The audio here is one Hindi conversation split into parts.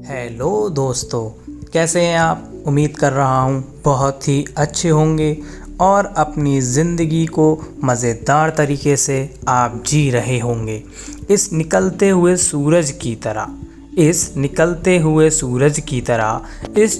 हेलो दोस्तों, कैसे हैं आप। उम्मीद कर रहा हूँ बहुत ही अच्छे होंगे और अपनी ज़िंदगी को मज़ेदार तरीके से आप जी रहे होंगे। इस निकलते हुए सूरज की तरह, इस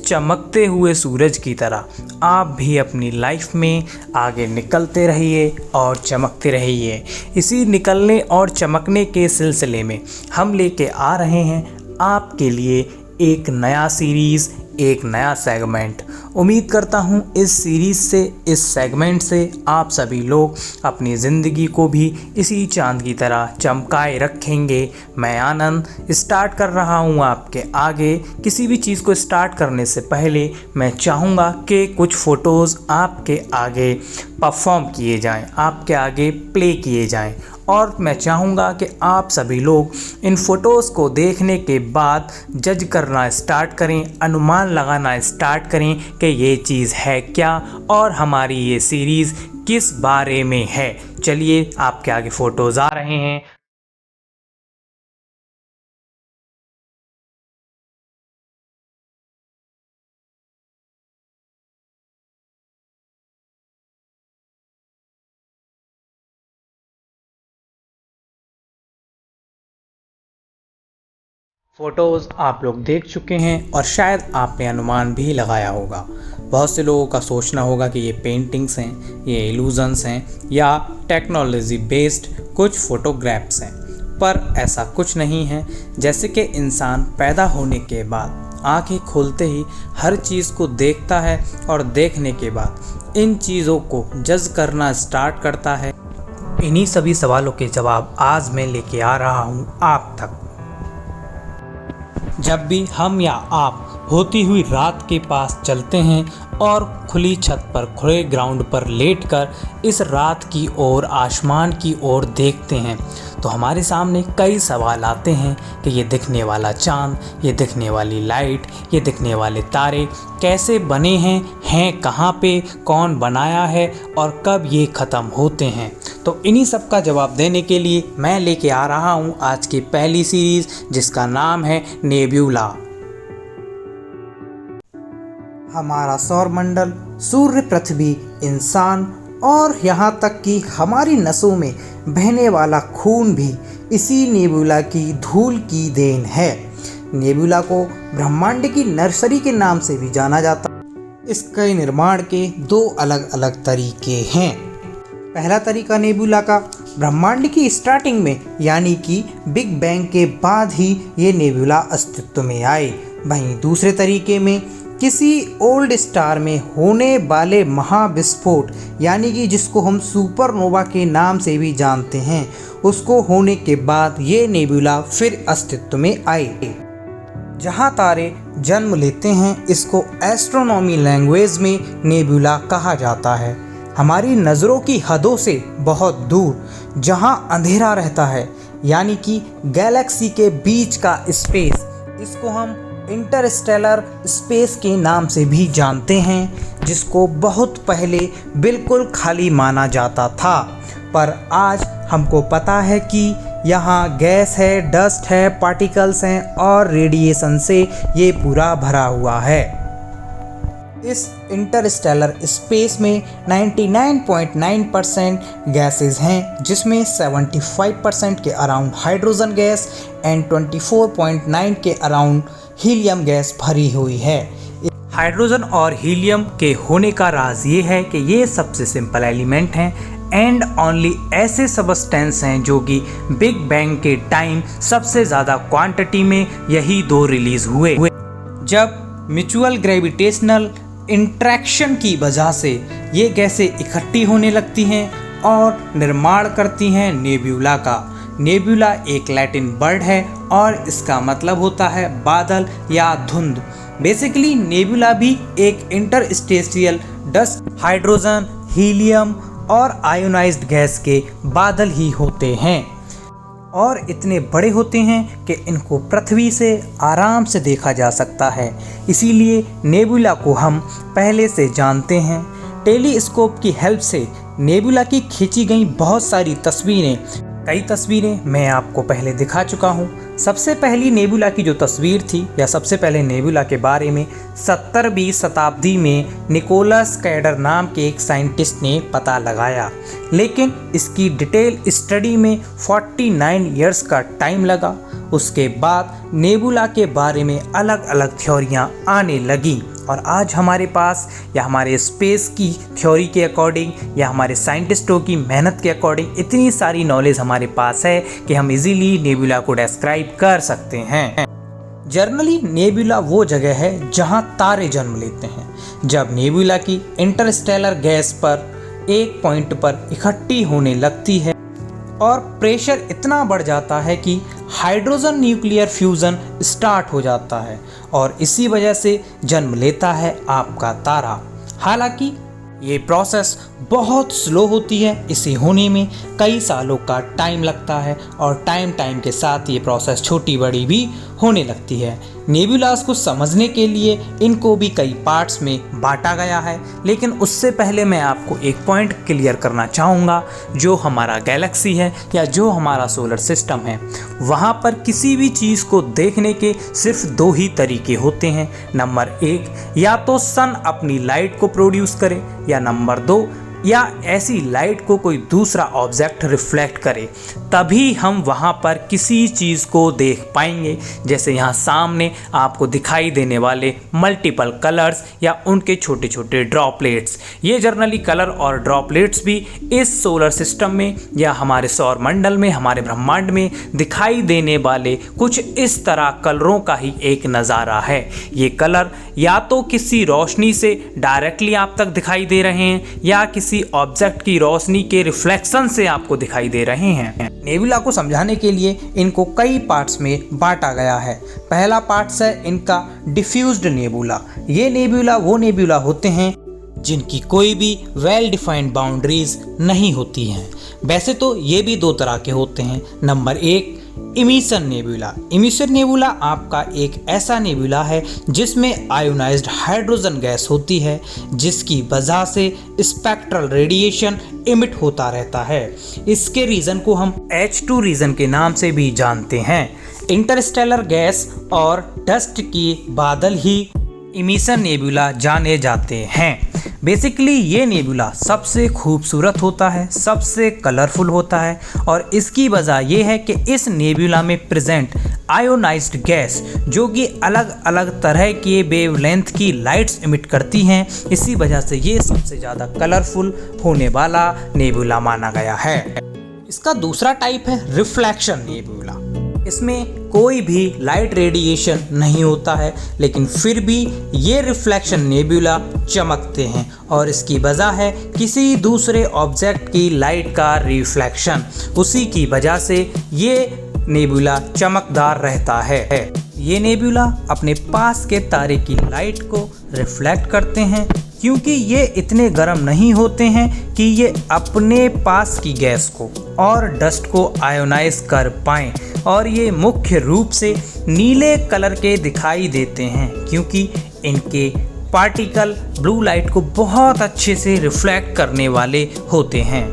चमकते हुए सूरज की तरह आप भी अपनी लाइफ में आगे निकलते रहिए और चमकते रहिए। इसी निकलने और चमकने के सिलसिले में हम लेके आ रहे हैं आपके लिए एक नया सीरीज़, एक नया सेगमेंट। उम्मीद करता हूँ इस सीरीज़ से, इस सेगमेंट से आप सभी लोग अपनी ज़िंदगी को भी इसी चांद की तरह चमकाए रखेंगे। मैं आनंद स्टार्ट कर रहा हूँ आपके आगे। किसी भी चीज़ को स्टार्ट करने से पहले मैं चाहूँगा कि कुछ फ़ोटोज़ आपके आगे परफॉर्म किए जाएं, आपके आगे प्ले किए जाएं, और मैं चाहूँगा कि आप सभी लोग इन फ़ोटोज़ को देखने के बाद जज करना स्टार्ट करें, अनुमान लगाना स्टार्ट करें कि ये चीज़ है क्या और हमारी ये सीरीज़ किस बारे में है। चलिए आपके आगे फ़ोटोज़ आ रहे हैं। फ़ोटोज़ आप लोग देख चुके हैं और शायद आपने अनुमान भी लगाया होगा। बहुत से लोगों का सोचना होगा कि ये पेंटिंग्स हैं, ये इल्यूजन्स हैं या टेक्नोलॉजी बेस्ड कुछ फ़ोटोग्राफ्स हैं, पर ऐसा कुछ नहीं है। जैसे कि इंसान पैदा होने के बाद आंखें खोलते ही हर चीज़ को देखता है और देखने के बाद इन चीज़ों को जज करना स्टार्ट करता है। इन्हीं सभी सवालों के जवाब आज मैं लेके आ रहा हूँ आप तक। जब भी हम या आप होती हुई रात के पास चलते हैं और खुली छत पर, खुले ग्राउंड पर लेटकर इस रात की ओर, आसमान की ओर देखते हैं, तो हमारे सामने कई सवाल आते हैं कि ये दिखने वाला चाँद, ये दिखने वाली लाइट, ये दिखने वाले तारे कैसे बने हैं कहाँ पे, कौन बनाया है और कब ये ख़त्म होते हैं। तो इन्हीं सब का जवाब देने के लिए मैं लेके आ रहा हूँ आज की पहली सीरीज़, जिसका नाम है नेब्यूला। हमारा सौरमंडल, सूर्य, पृथ्वी, इंसान और यहाँ तक कि हमारी नसों में बहने वाला खून भी इसी नेबुला की धूल की देन है। नेबुला को ब्रह्मांड की नर्सरी के नाम से भी जाना जाता है। इसके निर्माण के दो अलग अलग तरीके हैं। पहला तरीका नेबुला का ब्रह्मांड की स्टार्टिंग में, यानी कि बिग बैंग के बाद ही ये नेबुला अस्तित्व में आए। वहीं दूसरे तरीके में किसी ओल्ड स्टार में होने वाले महाविस्फोट, यानी कि जिसको हम सुपरनोवा के नाम से भी जानते हैं, उसको होने के बाद ये नेबुला फिर अस्तित्व में आए। जहाँ तारे जन्म लेते हैं, इसको एस्ट्रोनॉमी लैंग्वेज में नेबुला कहा जाता है। हमारी नज़रों की हदों से बहुत दूर जहाँ अंधेरा रहता है, यानी कि गैलेक्सी के बीच का स्पेस, इसको हम इंटरस्टेलर स्पेस के नाम से भी जानते हैं, जिसको बहुत पहले बिल्कुल खाली माना जाता था। पर आज हमको पता है कि यहाँ गैस है, डस्ट है, पार्टिकल्स हैं और रेडिएशन से ये पूरा भरा हुआ है। इस इंटरस्टेलर स्पेस में 99.9% गैसेस हैं, जिसमें 75% के अराउंड हाइड्रोजन गैस एंड 24.9 के अराउंड हीलियम गैस भरी हुई है। हाइड्रोजन और हीलियम के होने का राज ये है कि ये सबसे सिंपल एलिमेंट हैं एंड ओनली ऐसे सबस्टेंस हैं जो कि बिग बैंग के टाइम सबसे ज़्यादा क्वांटिटी में यही दो रिलीज़ हुए। जब म्यूचुअल ग्रेविटेशनल इंट्रैक्शन की वजह से ये गैसें इकट्ठी होने लगती हैं और निर्माण करती हैं नेब्यूला का। नेब्यूला एक लैटिन वर्ड है और इसका मतलब होता है बादल या धुंध। बेसिकली नेब्यूला भी एक इंटरस्टेशियल डस्ट, हाइड्रोजन, हीलियम और आयोनाइज्ड गैस के बादल ही होते हैं और इतने बड़े होते हैं कि इनको पृथ्वी से आराम से देखा जा सकता है। इसीलिए नेबुला को हम पहले से जानते हैं। टेलीस्कोप की हेल्प से नेबुला की खींची गई बहुत सारी तस्वीरें, कई तस्वीरें मैं आपको पहले दिखा चुका हूँ। सबसे पहली नेबुला की जो तस्वीर थी या सबसे पहले नेबुला के बारे में 70वीं शताब्दी में निकोलस कैडर नाम के एक साइंटिस्ट ने पता लगाया, लेकिन इसकी डिटेल स्टडी में 49 इयर्स का टाइम लगा। उसके बाद नेबुला के बारे में अलग अलग थ्योरियां आने लगी और आज हमारे पास या हमारे स्पेस की थ्योरी के अकॉर्डिंग या हमारे साइंटिस्टों की मेहनत के अकॉर्डिंग इतनी सारी नॉलेज हमारे पास है कि हम इजीली नेबुला को डिस्क्राइब कर सकते हैं। जनरली नेबुला वो जगह है जहां तारे जन्म लेते हैं। जब नेबुला की इंटरस्टेलर गैस पर एक पॉइंट पर इकट्ठी होने लगती है और प्रेशर इतना बढ़ जाता है कि हाइड्रोजन न्यूक्लियर फ्यूज़न स्टार्ट हो जाता है और इसी वजह से जन्म लेता है आपका तारा। हालांकि ये प्रोसेस बहुत स्लो होती है, इसे होने में कई सालों का टाइम लगता है और टाइम के साथ ये प्रोसेस छोटी बड़ी भी होने लगती है। नेबुलास को समझने के लिए इनको भी कई पार्ट्स में बांटा गया है, लेकिन उससे पहले मैं आपको एक पॉइंट क्लियर करना चाहूँगा। जो हमारा गैलेक्सी है या जो हमारा सोलर सिस्टम है, वहाँ पर किसी भी चीज़ को देखने के सिर्फ दो ही तरीके होते हैं। नंबर 1, या तो सन अपनी लाइट को प्रोड्यूस करे, या नंबर 2, या ऐसी लाइट को कोई दूसरा ऑब्जेक्ट रिफ्लेक्ट करे, तभी हम वहाँ पर किसी चीज़ को देख पाएंगे। जैसे यहाँ सामने आपको दिखाई देने वाले मल्टीपल कलर्स या उनके छोटे छोटे ड्रॉपलेट्स। ये जनरली कलर और ड्रॉपलेट्स भी इस सोलर सिस्टम में या हमारे सौर मंडल में, हमारे ब्रह्मांड में दिखाई देने वाले कुछ इस तरह कलरों का ही एक नज़ारा है। ये कलर या तो किसी रोशनी से डायरेक्टली आप तक दिखाई दे रहे हैं या किसी ऑब्जेक्ट की रोशनी के रिफ्लेक्शन से आपको दिखाई दे रहे हैं। नेबुला को समझाने के लिए इनको कई पार्ट्स में बांटा गया है। पहला पार्ट्स है इनका डिफ्यूज्ड नेबुला। ये नेबुला वो नेबुला होते हैं जिनकी कोई भी वेल डिफाइंड बाउंड्रीज नहीं होती हैं। वैसे तो ये भी दो तरह के होते हैं। Number 1, emission nebula. Emission nebula आपका एक ऐसा नेबुला है जिसमें आयोनाइज्ड हाइड्रोजन गैस होती है, जिसकी वजह से स्पेक्ट्रल रेडिएशन इमिट होता रहता है। इसके रीजन को हम H2 रीजन के नाम से भी जानते हैं। इंटरस्टेलर गैस और डस्ट के बादल ही इमिशन नेबुला जाने जाते हैं। बेसिकली ये नेबुला सबसे खूबसूरत होता है, सबसे कलरफुल होता है और इसकी वजह यह है कि इस नेबुला में प्रेजेंट आयोनाइज्ड गैस जो कि अलग अलग तरह के वेवलेंथ की लाइट्स इमिट करती हैं, इसी वजह से ये सबसे ज़्यादा कलरफुल होने वाला नेबुला माना गया है। इसका दूसरा टाइप है रिफ्लेक्शन नेबुला। इसमें कोई भी लाइट रेडिएशन नहीं होता है, लेकिन फिर भी ये रिफ्लेक्शन नेबुला चमकते हैं और इसकी वजह है किसी दूसरे ऑब्जेक्ट की लाइट का रिफ्लेक्शन। उसी की वजह से ये नेबुला चमकदार रहता है। ये नेबुला अपने पास के तारे की लाइट को रिफ्लेक्ट करते हैं क्योंकि ये इतने गर्म नहीं होते हैं कि ये अपने पास की गैस को और डस्ट को आयोनाइज कर पाएँ, और ये मुख्य रूप से नीले कलर के दिखाई देते हैं क्योंकि इनके पार्टिकल ब्लू लाइट को बहुत अच्छे से रिफ्लेक्ट करने वाले होते हैं।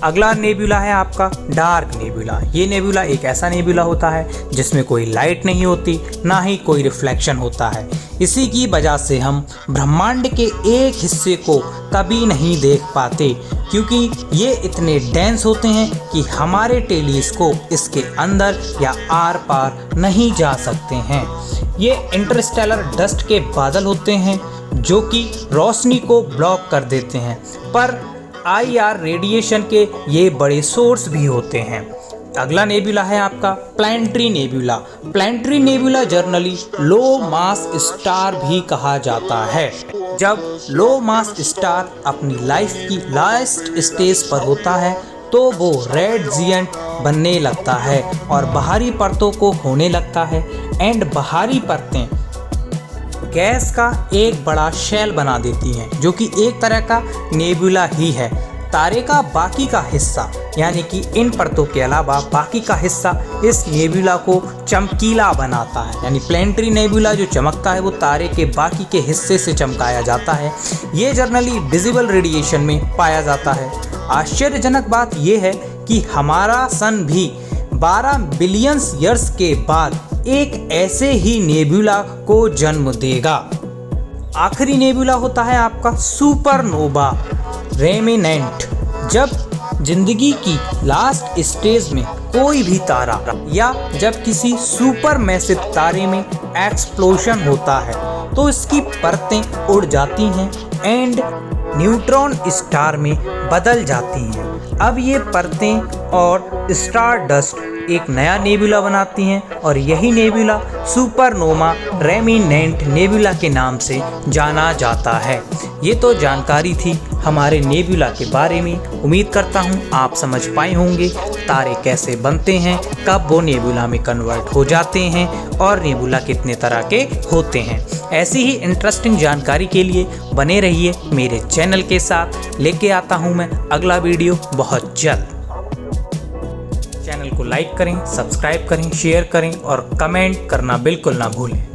अगला नेबुला है आपका डार्क नेबुला। ये नेबुला एक ऐसा नेबुला होता है जिसमें कोई लाइट नहीं होती, ना ही कोई रिफ्लेक्शन होता है। इसी की वजह से हम ब्रह्मांड के एक हिस्से को कभी नहीं देख पाते क्योंकि ये इतने डेंस होते हैं कि हमारे टेलीस्कोप इसके अंदर या आर पार नहीं जा सकते हैं। ये इंटरस्टेलर डस्ट के बादल होते हैं जो कि रोशनी को ब्लॉक कर देते हैं, पर IR रेडिएशन के ये बड़े सोर्स भी होते हैं। अगला नेबुला है आपका planetary nebula. Planetary nebula generally low mass star भी कहा जाता है। जब लो मास स्टार अपनी लाइफ की लास्ट स्टेज पर होता है तो वो रेड जिएंट बनने लगता है और बाहरी परतों को होने लगता है, एंड बाहरी परतें गैस का एक बड़ा शेल बना देती हैं जो कि एक तरह का नेबुला ही है। तारे का बाकी का हिस्सा यानी कि इन परतों के अलावा बाकी का हिस्सा इस नेबुला को चमकीला बनाता है, यानी प्लैनेटरी नेबुला जो चमकता है वो तारे के बाकी के हिस्से से चमकाया जाता है। ये जनरली विजिबल रेडिएशन में पाया जाता है। आश्चर्यजनक बात यह है कि हमारा सन भी 12 बिलियन ईयर्स के बाद एक ऐसे ही नेबुला को जन्म देगा। आखिरी नेबुला होता है आपका सुपरनोवा रेमिनेंट। जब जिंदगी की लास्ट स्टेज में कोई भी तारा या जब किसी सुपर मैसिव तारे में एक्सप्लोजन होता है तो इसकी परतें उड़ जाती हैं एंड न्यूट्रॉन स्टार में बदल जाती हैं। अब ये परतें और स्टार डस्ट एक नया नेबुला बनाती हैं और यही नेबुला सुपरनोवा रेमिनेंट नेबुला के नाम से जाना जाता है। ये तो जानकारी थी हमारे नेबुला के बारे में। उम्मीद करता हूँ आप समझ पाए होंगे तारे कैसे बनते हैं, कब वो नेबुला में कन्वर्ट हो जाते हैं और नेबुला कितने तरह के होते हैं। ऐसी ही इंटरेस्टिंग जानकारी के लिए बने रहिए मेरे चैनल के साथ। लेके आता हूँ मैं अगला वीडियो बहुत जल्द। चैनल को लाइक करें, सब्सक्राइब करें, शेयर करें और कमेंट करना बिल्कुल ना भूलें।